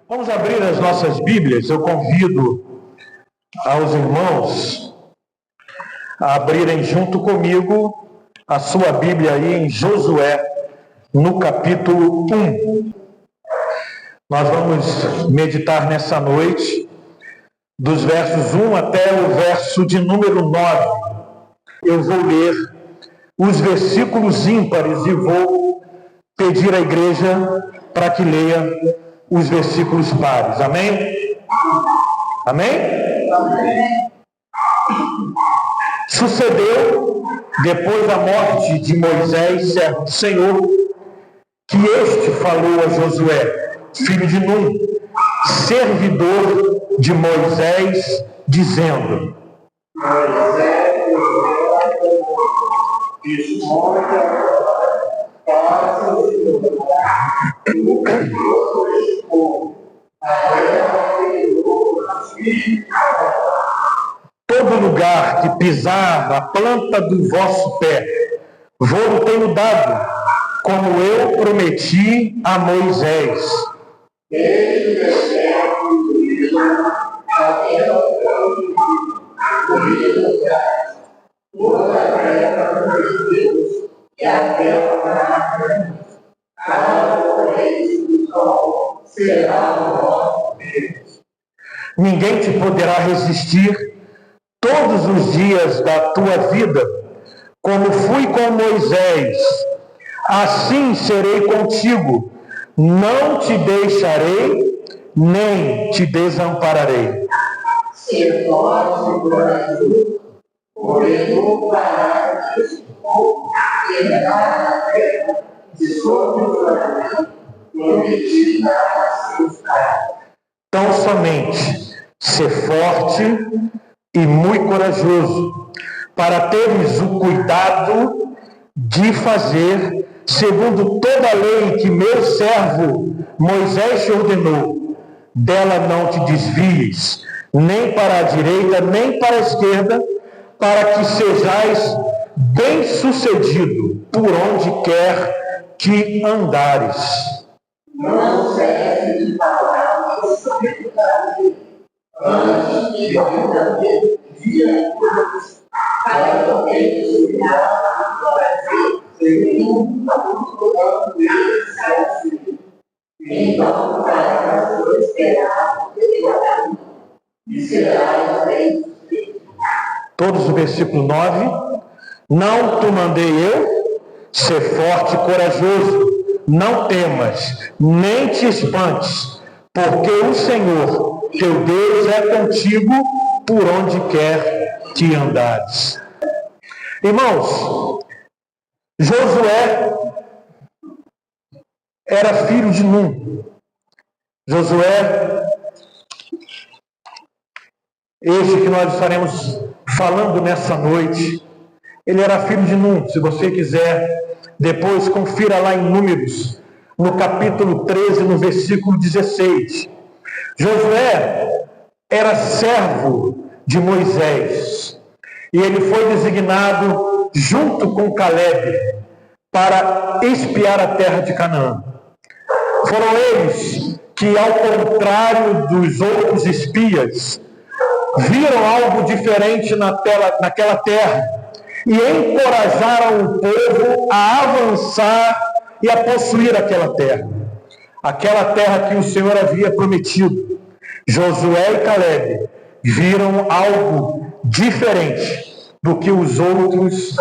Vamos abrir as nossas Bíblias. Eu convido aos irmãos a abrirem junto comigo a sua Bíblia aí em Josué, no capítulo 1. Nós vamos meditar nessa noite dos versos 1 até o verso de número 9. Eu vou ler os versículos ímpares e vou pedir à igreja para que leia os versículos pares. Amém? Amém? Amém. Sucedeu, depois da morte de Moisés, servo do Senhor, que este falou a Josué, filho de Num, servidor de Moisés, dizendo: Moisés, desmonte agora, faça-se todo lugar que pisar a planta do vosso pé, vou-lo tenho dado, como eu prometi a Moisés. Desde o deserto do Líbano até o campo do Rio Gás, toda a terra dos Deus e a terra da cada corrente do sol será o vosso Deus. Ninguém te poderá resistir todos os dias da tua vida, como fui com Moisés, assim serei contigo, não te deixarei, nem te desampararei. Ser forte e corajoso, porém não parar de entrar na terra de sobre o juramento prometida a seus pais. Tão somente ser forte e muito corajoso, para teres o cuidado de fazer segundo toda a lei que meu servo Moisés te ordenou. Dela não te desvies, nem para a direita, nem para a esquerda, para que sejais bem-sucedido por onde quer que andares. Não cesse de falar sobre o antes de outra vez, dia e noite, para que alguém se dá no Brasil, segundo o plano dele, certo? Então, para você esperar e será bem. Todos o versículo 9. Não te mandei eu, ser forte e corajoso, não temas, nem te espantes, porque o Senhor, teu Deus, é contigo por onde quer que andares. Irmãos, Josué era filho de Num. Josué, este que nós estaremos falando nessa noite, ele era filho de Num. Se você quiser, depois confira lá em Números, no capítulo 13, no versículo 16. Josué era servo de Moisés e ele foi designado junto com Caleb para espiar a terra de Canaã. Foram eles que, ao contrário dos outros espias, viram algo diferente naquela terra e encorajaram o povo a avançar e a possuir aquela terra que o Senhor havia prometido. Josué e Caleb viram algo diferente do que os outros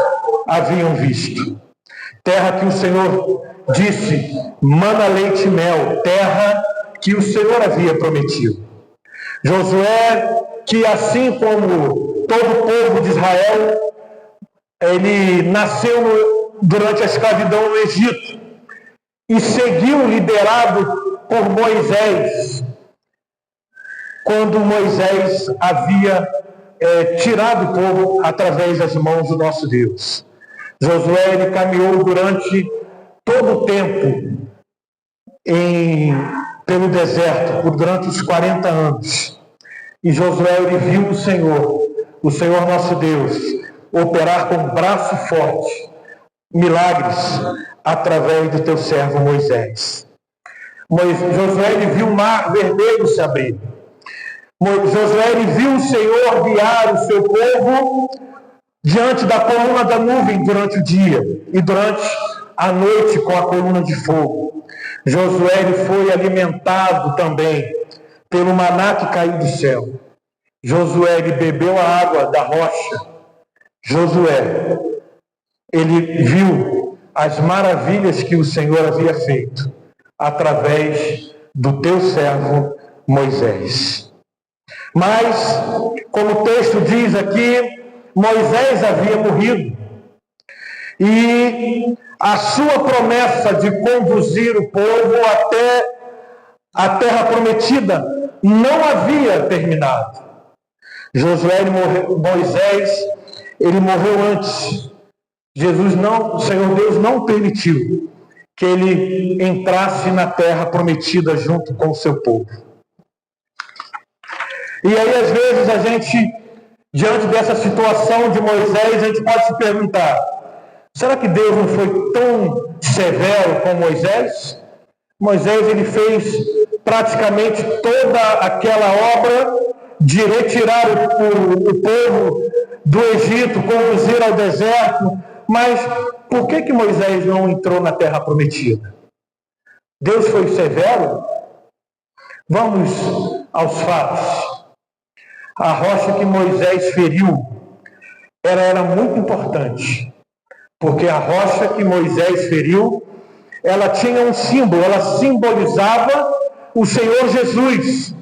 haviam visto. Terra que o Senhor disse, mana leite e mel, terra que o Senhor havia prometido. Josué, que assim como todo o povo de Israel, ele nasceu durante a escravidão no Egito e seguiu liderado por Moisés, quando Moisés havia tirado o povo através das mãos do nosso Deus. Josué, ele caminhou durante todo o tempo pelo deserto, durante os 40 anos. E Josué, ele viu o Senhor nosso Deus, operar com braço forte, milagres através do teu servo Moisés. Josué ele viu o mar vermelho se abrir. Josué ele viu o Senhor guiar o seu povo diante da coluna da nuvem durante o dia e durante a noite com a coluna de fogo. Josué ele foi alimentado também pelo maná que caiu do céu. Josué ele bebeu a água da rocha. Josué ele viu as maravilhas que o Senhor havia feito através do teu servo Moisés. Mas, como o texto diz aqui, Moisés havia morrido. E a sua promessa de conduzir o povo até a terra prometida não havia terminado. Moisés, ele morreu antes. O Senhor Deus não permitiu que ele entrasse na terra prometida junto com o seu povo. E aí, às vezes, a gente, diante dessa situação de Moisés, a gente pode se perguntar: será que Deus não foi tão severo com Moisés? Moisés, ele fez praticamente toda aquela obra de retirar o povo do Egito, conduzir ao deserto. Mas por que Moisés não entrou na terra prometida? Deus foi severo? Vamos aos fatos. A rocha que Moisés feriu, ela era muito importante, porque a rocha que Moisés feriu, ela tinha um símbolo, ela simbolizava o Senhor Jesus.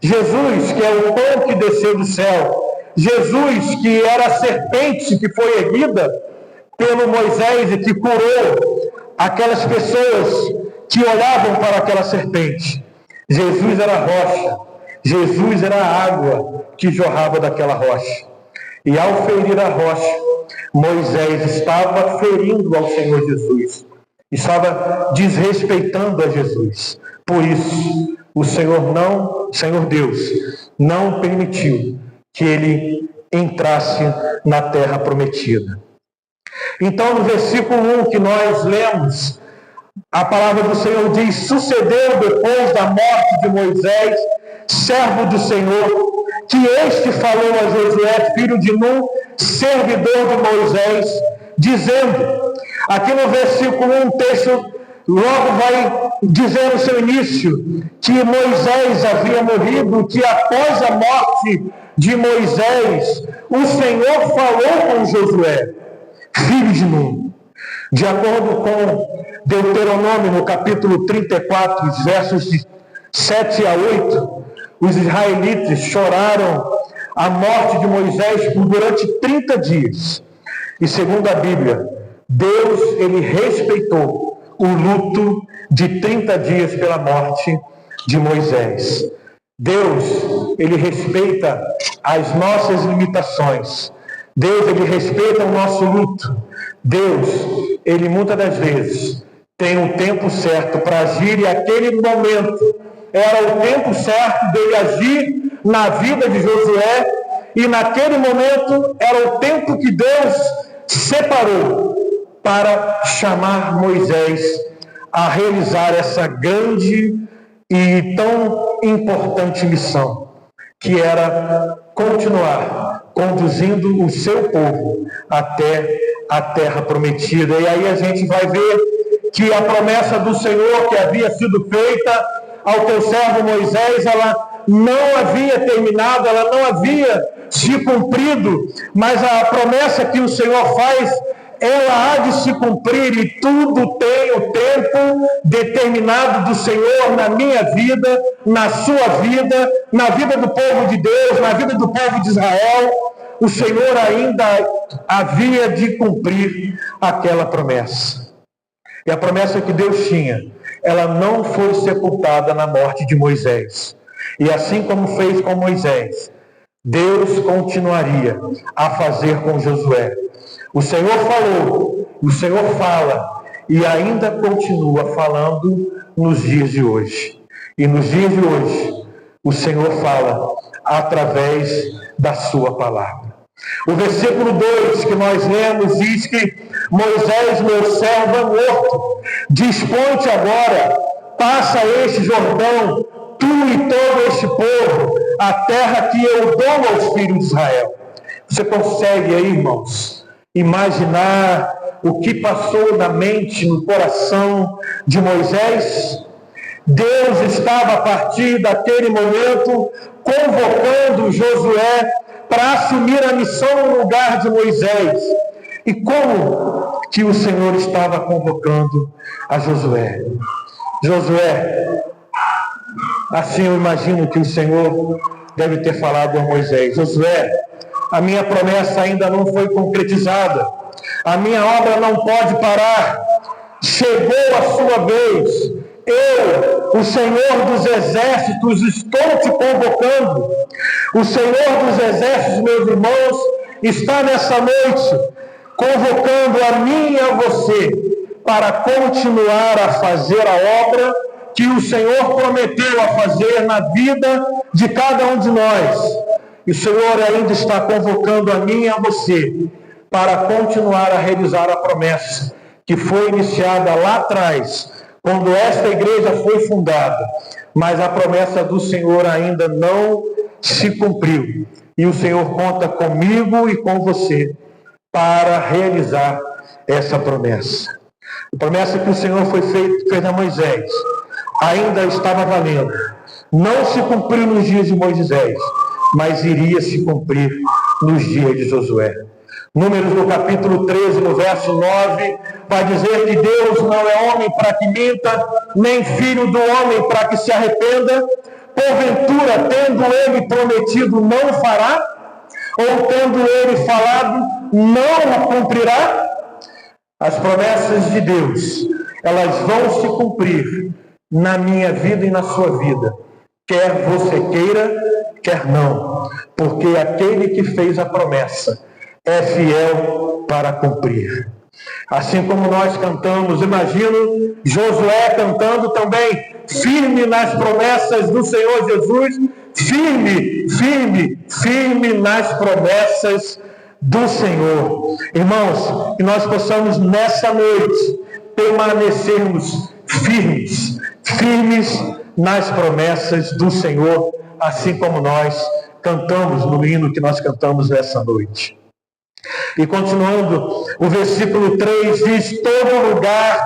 Jesus, que é o pão que desceu do céu. Jesus, que era a serpente que foi erguida pelo Moisés e que curou aquelas pessoas que olhavam para aquela serpente. Jesus era a rocha. Jesus era a água que jorrava daquela rocha. E ao ferir a rocha, Moisés estava ferindo ao Senhor Jesus. Estava desrespeitando a Jesus. Por isso, o Senhor Deus, não permitiu que ele entrasse na terra prometida. Então, no versículo 1 que nós lemos, a palavra do Senhor diz: sucedeu depois da morte de Moisés, servo do Senhor, que este falou a Josué, filho de Nun, servidor de Moisés, dizendo, aqui no versículo 1, o texto logo vai dizer no seu início, que Moisés havia morrido, que após a morte de Moisés, o Senhor falou com Josué, filho de Nun. De acordo com Deuteronômio, no capítulo 34, versos de 7 a 8, os israelitas choraram a morte de Moisés durante 30 dias. E segundo a Bíblia, Deus, ele respeitou o luto de 30 dias pela morte de Moisés. Deus, ele respeita as nossas limitações. Deus, ele respeita o nosso luto. Deus, ele muitas das vezes tem um tempo certo para agir, e aquele momento era o tempo certo dele agir na vida de Josué, e naquele momento era o tempo que Deus separou para chamar Moisés a realizar essa grande e tão importante missão, que era continuar conduzindo o seu povo até a terra prometida. E aí a gente vai ver que a promessa do Senhor que havia sido feita ao teu servo Moisés, ela não havia terminado, ela não havia se cumprido, mas a promessa que o Senhor faz, ela há de se cumprir, e tudo tem o tempo determinado do Senhor na minha vida, na sua vida, na vida do povo de Deus, na vida do povo de Israel. O Senhor ainda havia de cumprir aquela promessa. E a promessa que Deus tinha, ela não foi sepultada na morte de Moisés. E assim como fez com Moisés, Deus continuaria a fazer com Josué. O Senhor falou, o Senhor fala, e ainda continua falando nos dias de hoje. E nos dias de hoje, o Senhor fala através da sua palavra. O versículo 2 que nós lemos diz que Moisés, meu servo, é morto. Dispõe-te agora passa este Jordão, tu e todo este povo, a terra que eu dou aos filhos de Israel. Você consegue aí, irmãos, imaginar o que passou na mente, no coração de Moisés? Deus estava, a partir daquele momento, convocando Josué para assumir a missão no lugar de Moisés. E como que o Senhor estava convocando a Josué? Josué, assim eu imagino que o Senhor deve ter falado a Moisés: Josué, a minha promessa ainda não foi concretizada, a minha obra não pode parar, chegou a sua vez. Eu, o Senhor dos Exércitos, estou te convocando. O Senhor dos Exércitos, meus irmãos, está nessa noite convocando a mim e a você para continuar a fazer a obra que o Senhor prometeu a fazer na vida de cada um de nós. E o Senhor ainda está convocando a mim e a você para continuar a realizar a promessa que foi iniciada lá atrás, quando esta igreja foi fundada, mas a promessa do Senhor ainda não se cumpriu. E o Senhor conta comigo e com você para realizar essa promessa. A promessa que o Senhor fez a Moisés ainda estava valendo. Não se cumpriu nos dias de Moisés, mas iria se cumprir nos dias de Josué. Números no capítulo 13, no verso 9, vai dizer que Deus não é homem para que minta, nem filho do homem para que se arrependa. Porventura, tendo ele prometido, não fará? Ou tendo ele falado, não o cumprirá? As promessas de Deus, elas vão se cumprir na minha vida e na sua vida, quer você queira, quer não, porque aquele que fez a promessa é fiel para cumprir. Assim como nós cantamos, imagino Josué cantando também, firme nas promessas do Senhor Jesus, firme, firme, firme nas promessas do Senhor. Irmãos, que nós possamos nessa noite permanecermos firmes, firmes nas promessas do Senhor, assim como nós cantamos no hino que nós cantamos nessa noite. E continuando, o versículo 3 diz: todo lugar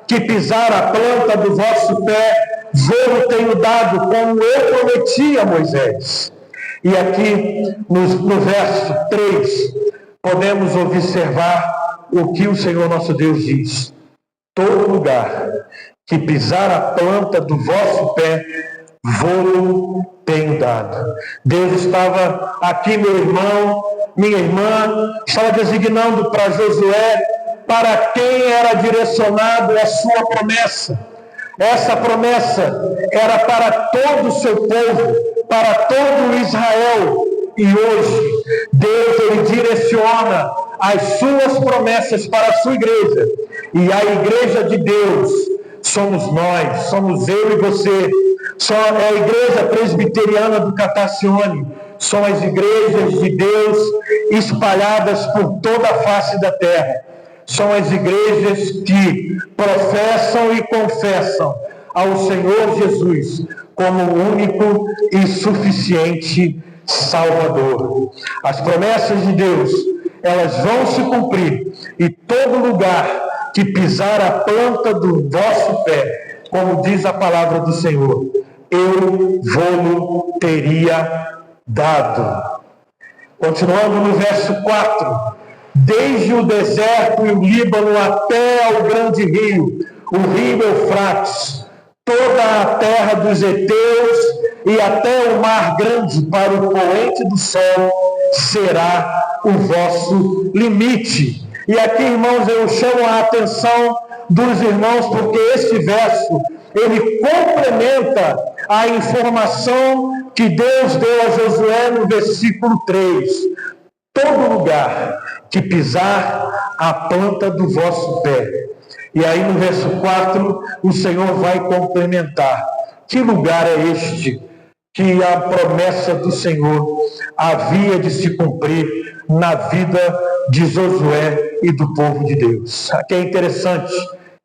que pisar a planta do vosso pé, vou tenho dado, como eu prometi a Moisés. E aqui, no verso 3, podemos observar o que o Senhor nosso Deus diz: todo lugar que pisar a planta do vosso pé, vou tenho dado. Deus estava aqui, meu irmão, minha irmã, estava designando para Josué para quem era direcionado a sua promessa. Essa promessa era para todo o seu povo, para todo Israel. E hoje, Deus ele direciona as suas promessas para a sua igreja. E a igreja de Deus somos nós, somos eu e você. É a igreja presbiteriana do Catacione. São as igrejas de Deus espalhadas por toda a face da terra. São as igrejas que professam e confessam ao Senhor Jesus como o único e suficiente Salvador. As promessas de Deus, elas vão se cumprir, e todo lugar que pisar a planta do vosso pé, como diz a palavra do Senhor, eu vou teria dado. Continuando no verso 4, desde o deserto e o Líbano até ao grande rio, o rio Eufrates, toda a terra dos heteus e até o mar grande para o poente do sol será o vosso limite. E aqui, irmãos, eu chamo a atenção dos irmãos, porque esse verso, ele complementa a informação que Deus deu a Josué no versículo 3. Todo lugar que pisar a planta do vosso pé. E aí no verso 4, o Senhor vai complementar. Que lugar é este que a promessa do Senhor havia de se cumprir na vida de Josué e do povo de Deus? Aqui é interessante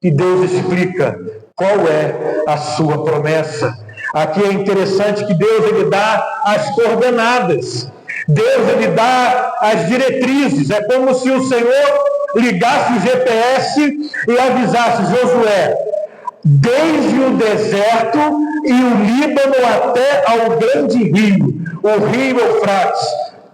E Deus explica qual é a sua promessa. Aqui é interessante que Deus ele dá as coordenadas. Deus ele dá as diretrizes. É como se o Senhor ligasse o GPS e avisasse: Josué, desde o deserto e o Líbano até ao grande rio, o rio Eufrates,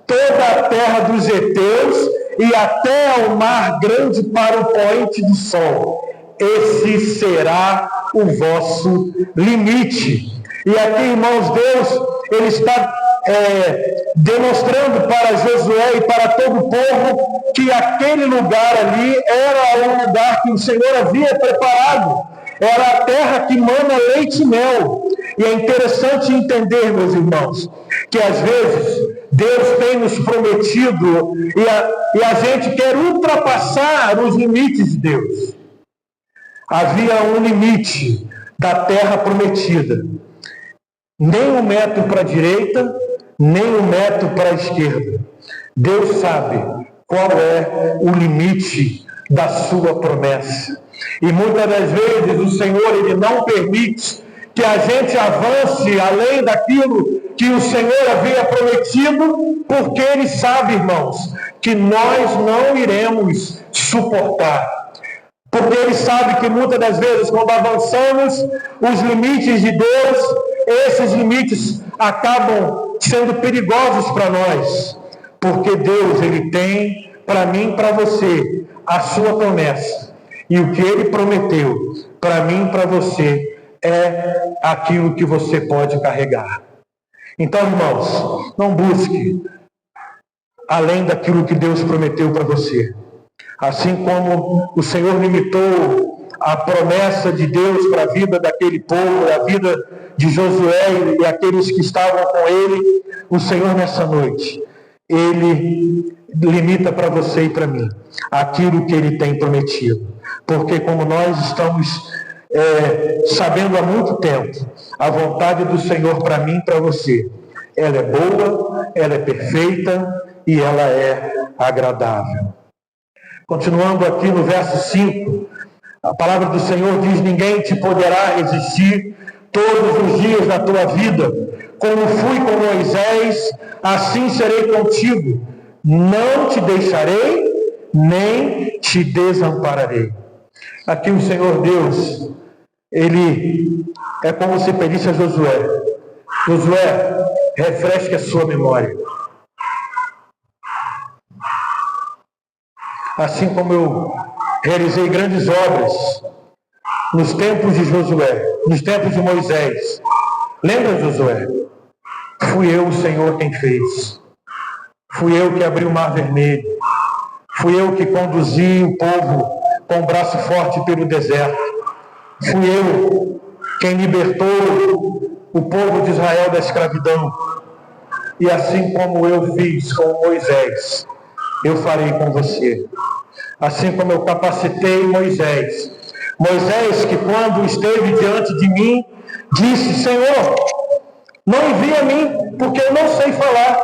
toda a terra dos heteus e até ao mar grande para o poente do sol. Esse será o vosso limite. E aqui, irmãos, Deus ele está demonstrando para Josué e para todo o povo que aquele lugar ali era um lugar que o Senhor havia preparado. Era a terra que mana leite e mel. E é interessante entender, meus irmãos, que às vezes Deus tem nos prometido e a gente quer ultrapassar os limites de Deus. Havia um limite da terra prometida. Nem um metro para a direita, nem um metro para a esquerda. Deus sabe qual é o limite da sua promessa. E muitas das vezes o Senhor ele não permite que a gente avance além daquilo que o Senhor havia prometido, porque Ele sabe, irmãos, que nós não iremos suportar. Porque Ele sabe que muitas das vezes, quando avançamos os limites de Deus, esses limites acabam sendo perigosos para nós. Porque Deus, Ele tem para mim e para você a sua promessa. E o que Ele prometeu para mim e para você é aquilo que você pode carregar. Então, irmãos, não busque além daquilo que Deus prometeu para você. Assim como o Senhor limitou a promessa de Deus para a vida daquele povo, a vida de Josué e aqueles que estavam com ele, o Senhor nessa noite, Ele limita para você e para mim aquilo que Ele tem prometido. Porque como nós estamos sabendo há muito tempo, a vontade do Senhor para mim e para você, ela é boa, ela é perfeita e ela é agradável. Continuando aqui no verso 5, a palavra do Senhor diz: ninguém te poderá resistir todos os dias da tua vida. Como fui com Moisés, assim serei contigo. Não te deixarei, nem te desampararei. Aqui o Senhor Deus, Ele é como se pedisse a Josué: Josué, refresque a sua memória. Assim como eu realizei grandes obras nos tempos de Josué, nos tempos de Moisés. Lembra, Josué? Fui eu, o Senhor, quem fez. Fui eu que abri o Mar Vermelho. Fui eu que conduzi o povo com o braço forte pelo deserto. Fui eu quem libertou o povo de Israel da escravidão. E assim como eu fiz com Moisés, eu farei com você. Assim como eu capacitei Moisés. Moisés, que quando esteve diante de mim, disse: Senhor, não envia a mim, porque eu não sei falar.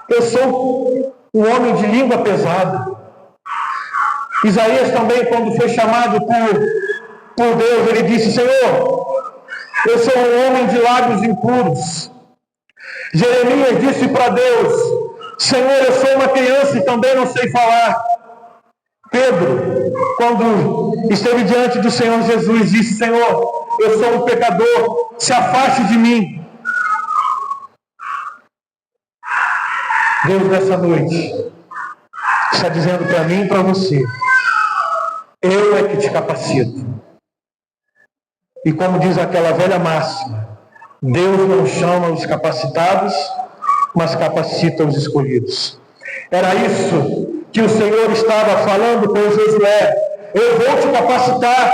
Eu sou um homem de língua pesada. Isaías também, quando foi chamado por Deus, ele disse: Senhor, eu sou um homem de lábios impuros. Jeremias disse para Deus: Senhor, eu sou uma criança e também não sei falar. Pedro, quando esteve diante do Senhor Jesus, disse: Senhor, eu sou um pecador, se afaste de mim. Deus, nessa noite, está dizendo para mim e para você: eu é que te capacito. E como diz aquela velha máxima, Deus não chama os capacitados, mas capacita os escolhidos. Era isso que o Senhor estava falando com Josué: eu vou te capacitar,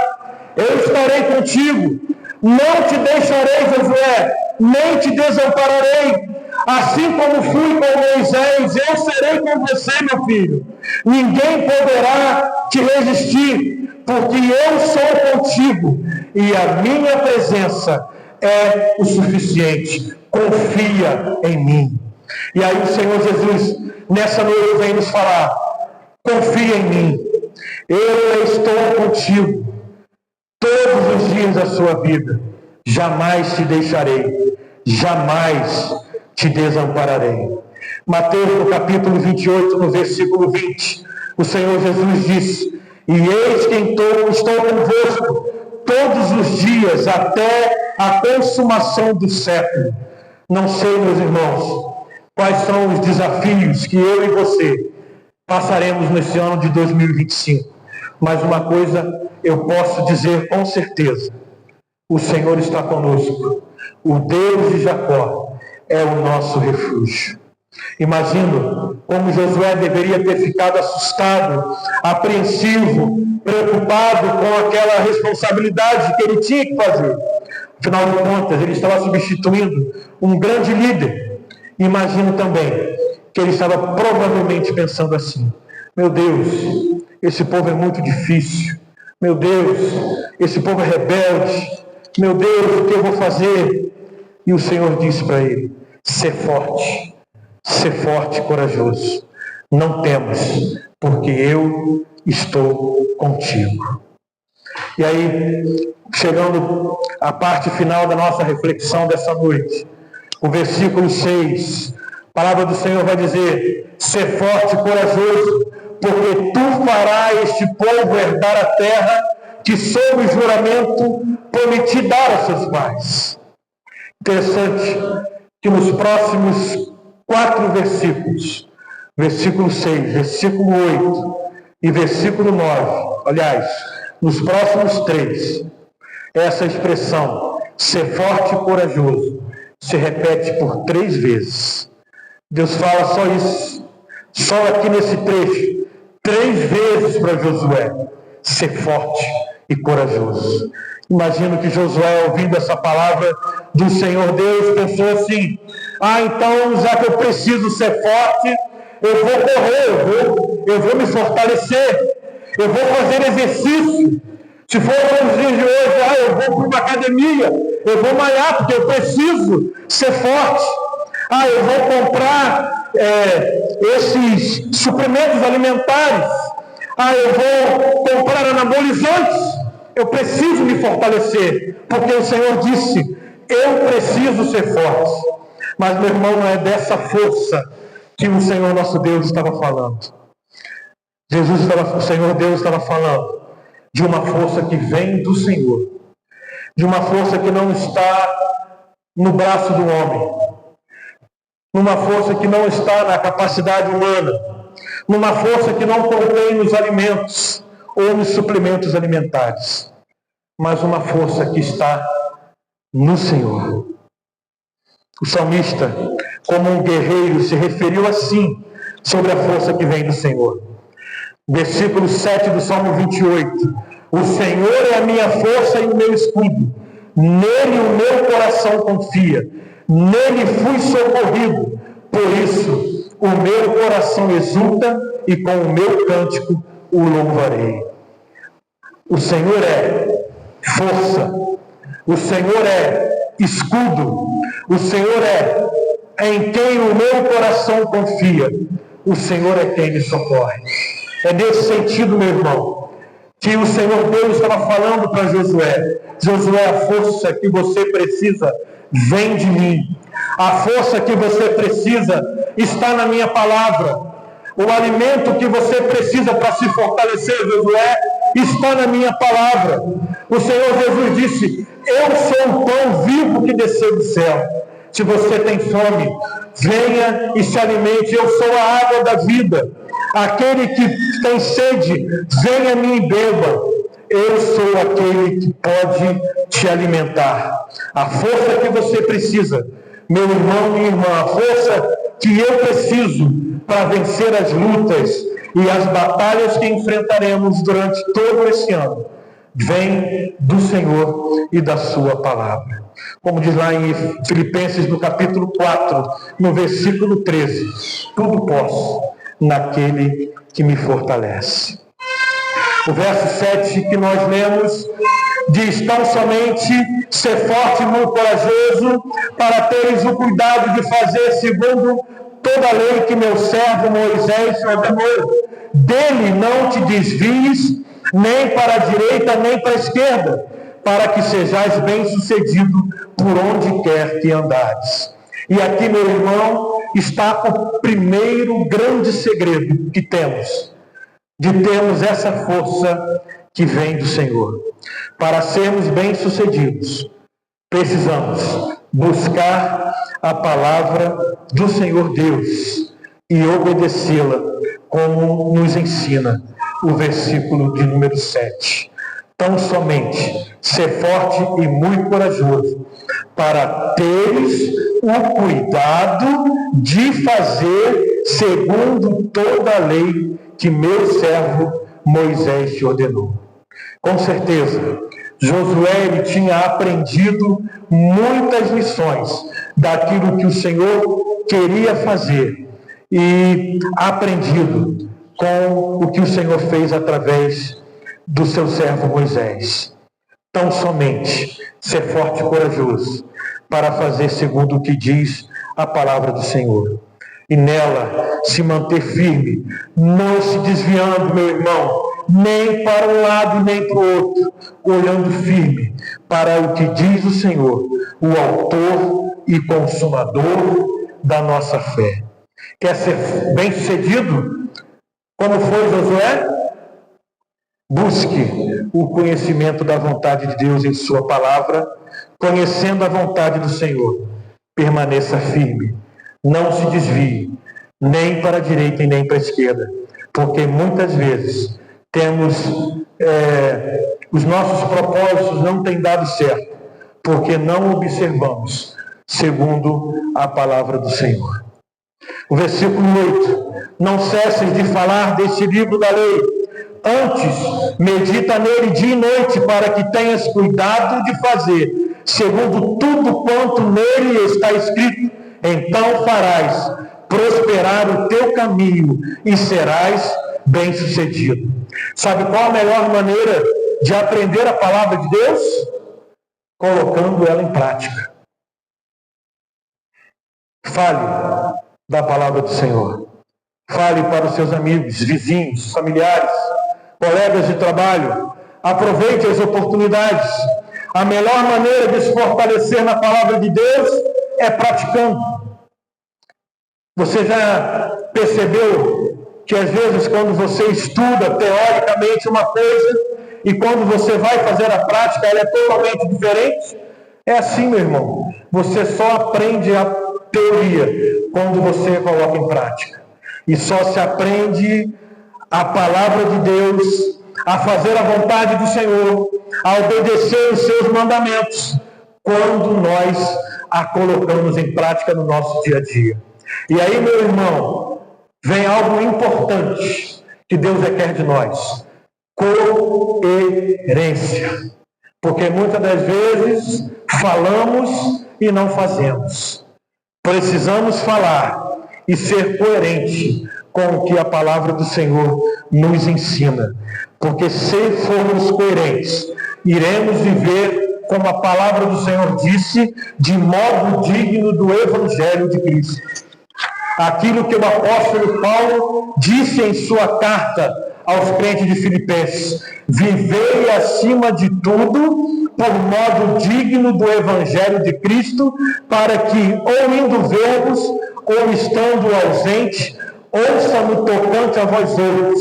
eu estarei contigo, não te deixarei, Josué, nem te desampararei. Assim como fui com Moisés, eu serei com você, meu filho. Ninguém poderá te resistir, porque eu sou contigo e a minha presença é o suficiente. Confia em mim. E aí o Senhor Jesus, nessa noite, vem nos falar: confia em mim, eu estou contigo todos os dias da sua vida, jamais te deixarei, jamais te desampararei. Mateus, no capítulo 28, no versículo 20, o Senhor Jesus disse: e eis que estou convosco todos os dias, até a consumação do século. Não sei, meus irmãos, quais são os desafios que eu e você passaremos nesse ano de 2025. Mas uma coisa eu posso dizer com certeza: o Senhor está conosco. O Deus de Jacó é o nosso refúgio. Imagino como Josué deveria ter ficado assustado, apreensivo, preocupado com aquela responsabilidade que ele tinha que fazer. Afinal de contas, ele estava substituindo um grande líder. Imagino também que ele estava provavelmente pensando assim: meu Deus, esse povo é muito difícil. Meu Deus, esse povo é rebelde. Meu Deus, o que eu vou fazer? E o Senhor disse para ele: ser forte e corajoso. Não temas, porque eu estou contigo. E aí, chegando à parte final da nossa reflexão dessa noite, o versículo 6, a palavra do Senhor vai dizer: ser forte e corajoso, porque tu farás este povo herdar a terra que sob o juramento prometi dar a seus pais. Interessante que nos próximos 4 versículos, versículo 6, versículo 8 e versículo 9, aliás, nos próximos 3, essa expressão, ser forte e corajoso, se repete por 3 vezes. Deus fala só isso, só aqui nesse trecho, 3 vezes para Josué: ser forte e corajoso. Imagino que Josué, ouvindo essa palavra do Senhor Deus, pensou assim: então, já que eu preciso ser forte, eu vou correr, eu vou me fortalecer, eu vou fazer exercício. Se for nos dias de hoje, eu vou para uma academia, eu vou malhar, porque eu preciso ser forte. Eu vou comprar esses suplementos alimentares. Eu vou comprar anabolizantes. Eu preciso me fortalecer, porque o Senhor disse: eu preciso ser forte. Mas, meu irmão, não é dessa força que o Senhor nosso Deus estava falando. O Senhor Deus estava falando de uma força que vem do Senhor, de uma força que não está no braço do homem, numa força que não está na capacidade humana, numa força que não contém nos alimentos ou nos suplementos alimentares, mas uma força que está no Senhor. O salmista, como um guerreiro, se referiu assim sobre a força que vem do Senhor. Versículo 7 do Salmo 28. O Senhor é a minha força e o meu escudo. Nele o meu coração confia. Nele fui socorrido. Por isso, o meu coração exulta e com o meu cântico o louvarei. O Senhor é força. O Senhor é escudo. O Senhor é em quem o meu coração confia. O Senhor é quem me socorre. É nesse sentido, meu irmão, que o Senhor Deus estava falando para Josué: Josué, a força que você precisa vem de mim. A força que você precisa está na minha palavra. O alimento que você precisa para se fortalecer, Josué, está na minha palavra. O Senhor Jesus disse: eu sou o pão vivo que desceu do céu. Se você tem fome, venha e se alimente. Eu sou a água da vida. Aquele que tem sede, venha a mim e beba. Eu sou aquele que pode te alimentar. A força que você precisa, meu irmão, minha irmã, a força que eu preciso para vencer as lutas e as batalhas que enfrentaremos durante todo esse ano, vem do Senhor e da sua palavra. Como diz lá em Filipenses, no capítulo 4, no versículo 13: tudo posso naquele que me fortalece. O verso 7 que nós lemos diz: tão somente ser forte e muito corajoso, para teres o cuidado de fazer segundo toda a lei que meu servo Moisés ordenou. Dele não te desvies, nem para a direita, nem para a esquerda, para que sejais bem-sucedido por onde quer que andares. E aqui, meu irmão, está o primeiro grande segredo que temos, de termos essa força que vem do Senhor. Para sermos bem-sucedidos, precisamos buscar a palavra do Senhor Deus e obedecê-la, como nos ensina o versículo de número 7. Tão somente ser forte e muito corajoso, para teres o cuidado de fazer segundo toda a lei que meu servo Moisés te ordenou. Com certeza, Josué ele tinha aprendido muitas lições daquilo que o Senhor queria fazer e aprendido com o que o Senhor fez através do seu servo Moisés. Tão somente ser forte e corajoso para fazer segundo o que diz a palavra do Senhor. E nela se manter firme, não se desviando, meu irmão, nem para um lado nem para o outro, olhando firme para o que diz o Senhor, o autor e consumador da nossa fé. Quer ser bem-sucedido? Como foi Josué? Busque o conhecimento da vontade de Deus em sua palavra, conhecendo a vontade do Senhor. Permaneça firme, não se desvie, nem para a direita e nem para a esquerda, porque muitas vezes os nossos propósitos não têm dado certo, porque não observamos segundo a palavra do Senhor. O versículo 8: não cesses de falar deste livro da lei, antes medita nele dia e noite, para que tenhas cuidado de fazer segundo tudo quanto nele está escrito. Então farás prosperar o teu caminho e serás bem-sucedido. Sabe qual a melhor maneira de aprender a palavra de Deus? Colocando ela em prática. Fale da palavra do Senhor. Fale para os seus amigos, vizinhos, familiares, colegas de trabalho. Aproveite as oportunidades. A melhor maneira de se fortalecer na palavra de Deus é praticando. Você já percebeu que às vezes quando você estuda teoricamente uma coisa e quando você vai fazer a prática ela é totalmente diferente? É assim, meu irmão. Você só aprende a teoria quando você coloca em prática. E só se aprende a palavra de Deus, a fazer a vontade do Senhor, a obedecer os seus mandamentos, quando nós a colocamos em prática no nosso dia a dia. E aí, meu irmão, vem algo importante que Deus requer de nós: coerência. Porque muitas das vezes falamos e não fazemos. Precisamos falar e ser coerente com o que a palavra do Senhor nos ensina. Porque se formos coerentes, iremos viver, como a palavra do Senhor disse, de modo digno do Evangelho de Cristo. Aquilo que o apóstolo Paulo disse em sua carta aos crentes de Filipenses: vivei acima de tudo por modo digno do Evangelho de Cristo, para que, ou indo ver-vos, ou estando ausente, ouça no tocante a vós outros,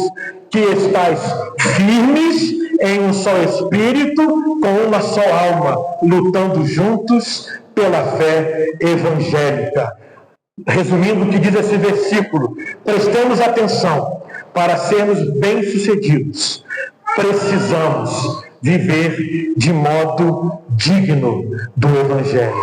que estáis firmes em um só espírito, com uma só alma, lutando juntos pela fé evangélica. Resumindo o que diz esse versículo, prestemos atenção. Para sermos bem-sucedidos, precisamos viver de modo digno do Evangelho.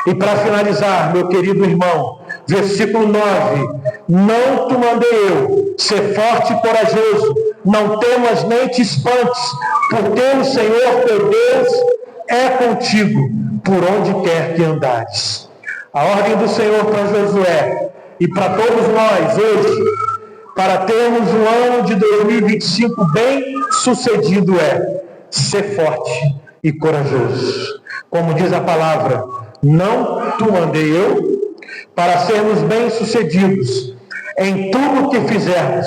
E para finalizar, meu querido irmão, versículo 9: não te mandei eu, ser forte e corajoso, não temas nem te espantes, porque o Senhor teu Deus é contigo, por onde quer que andares. A ordem do Senhor para Josué e para todos nós hoje, para termos um ano de 2025 bem sucedido, é ser forte e corajoso. Como diz a palavra, não te mandei eu, Para sermos bem-sucedidos em tudo o que fizermos,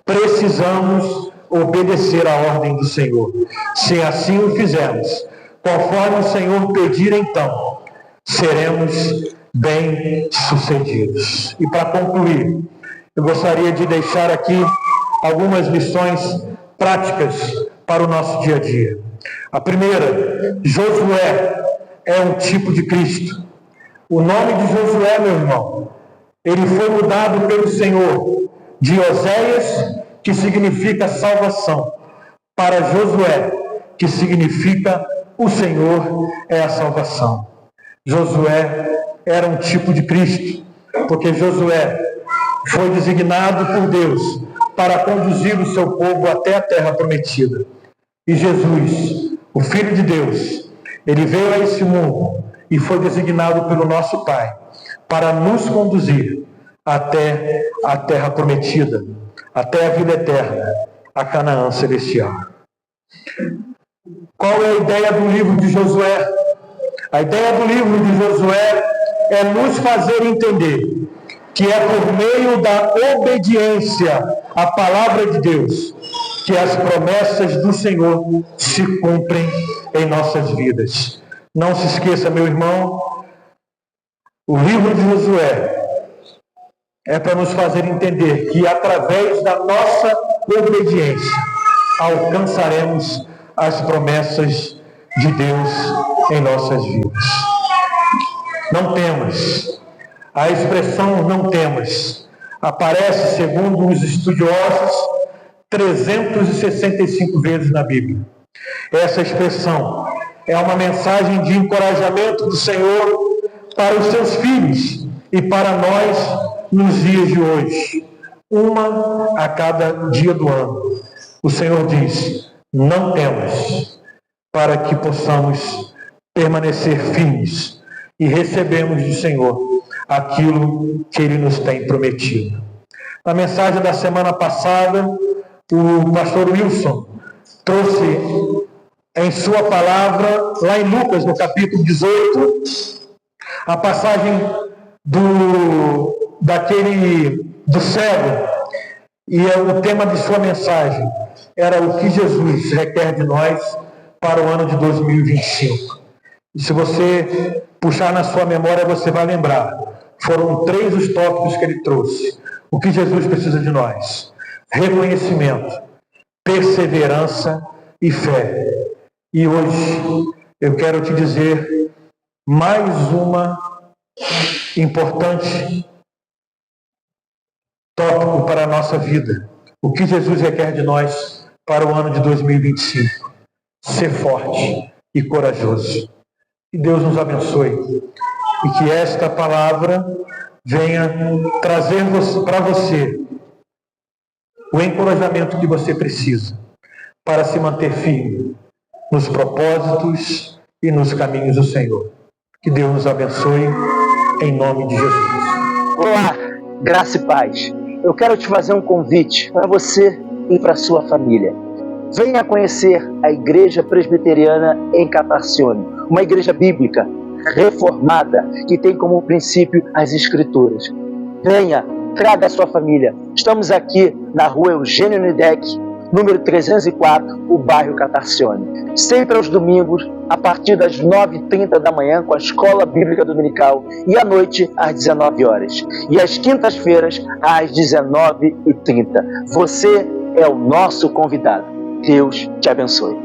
precisamos obedecer à ordem do Senhor. Se assim o fizermos, conforme o Senhor pedir, então, seremos bem-sucedidos. E para concluir, eu gostaria de deixar aqui algumas lições práticas para o nosso dia a dia. A primeira, Josué é um tipo de Cristo. O nome de Josué, meu irmão, ele foi mudado pelo Senhor de Oséias, que significa salvação, para Josué, que significa o Senhor é a salvação. Josué era um tipo de Cristo, porque Josué foi designado por Deus para conduzir o seu povo até a terra prometida. E Jesus, o Filho de Deus, ele veio a esse mundo e foi designado pelo nosso Pai para nos conduzir até a terra prometida, até a vida eterna, a Canaã celestial. Qual é a ideia do livro de Josué? A ideia do livro de Josué é nos fazer entender que é por meio da obediência à palavra de Deus que as promessas do Senhor se cumprem em nossas vidas. Não se esqueça, meu irmão, o livro de Josué é para nos fazer entender que através da nossa obediência alcançaremos as promessas de Deus em nossas vidas. Não temas. A expressão não temas aparece, segundo os estudiosos, 365 vezes na Bíblia. Essa expressão é uma mensagem de encorajamento do Senhor para os seus filhos e para nós nos dias de hoje, uma a cada dia do ano. O Senhor diz: não temas, para que possamos permanecer firmes e recebemos do Senhor aquilo que Ele nos tem prometido. Na mensagem da semana passada, o pastor Wilson trouxe em sua palavra, lá em Lucas, no capítulo 18, a passagem do cego, e o tema de sua mensagem era o que Jesus requer de nós para o ano de 2025. E se você puxar na sua memória, você vai lembrar. Foram 3 os tópicos que ele trouxe. O que Jesus precisa de nós: reconhecimento, perseverança e fé. E hoje eu quero te dizer mais uma importante tópico para a nossa vida. O que Jesus requer de nós para o ano de 2025? Ser forte e corajoso. Que Deus nos abençoe e que esta palavra venha trazer para você o encorajamento que você precisa para se manter firme nos propósitos e nos caminhos do Senhor. Que Deus nos abençoe em nome de Jesus. Olá, graça e paz. Eu quero te fazer um convite para você e para a sua família. Venha conhecer a Igreja Presbiteriana em Catarcione, uma igreja bíblica, reformada, que tem como princípio as Escrituras. Venha, traga a sua família. Estamos aqui na rua Eugênio Nidec, número 304, o bairro Catarcione. Sempre aos domingos, a partir das 9h30 da manhã, com a Escola Bíblica Dominical, e à noite, às 19 horas. E às quintas-feiras, às 19h30. Você é o nosso convidado. Deus te abençoe.